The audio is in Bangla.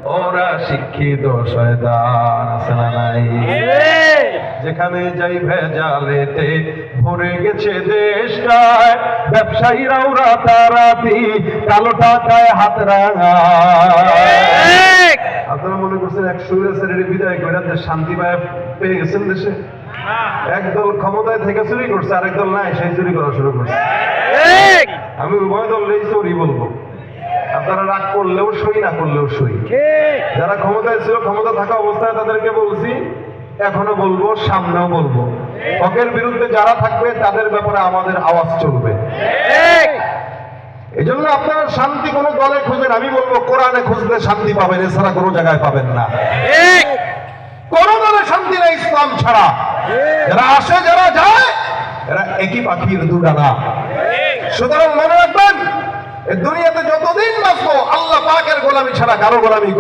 ওরা শিক্ষিত শয়তান আছে না নাই? যেখানে যাই ভেজালেতে ভরে গেছে দেশটায়, ব্যবসায়ীরাও রাতারাতি কালো টাকায় হাত রাঙায়। আপনারা মনে করছেন এক সুরের বিদায় করে শান্তি পেয়ে গেছেন দেশে? একদল ক্ষমতায় থেকে চুরি করছে, আরেক দল নাই, সেই চুরি করা শুরু করছে। আমি উভয় দলেই চুরি বলবো। আপনারা রাগ করলেও সই, না করলেও সই। যারা ক্ষমতায় ছিল, ক্ষমতা থাকা অবস্থায় তাদেরকে বলছি, এখনো বলবো, সামনেও বলবো, হকের বিরুদ্ধে যারা থাকবে তাদের ব্যাপারে আমাদের আওয়াজ চলবে। এই জন্য আপনারা শান্তি কোনো দলে খুঁজেন, আমি বলবো কোরআনে খুঁজলে শান্তি পাবেন, এছাড়া কোনো জায়গায় পাবেন না। কোন দলে শান্তি নেই ইসলাম ছাড়া। যারা আসে যারা যায়, এরা একই পাখির দুডানা। সুতরাং মনে রাখবেন, এই দুনিয়াতে যতদিন বাঁচবো আল্লাহ পাকের গোলামি ছাড়া কারো গোলামি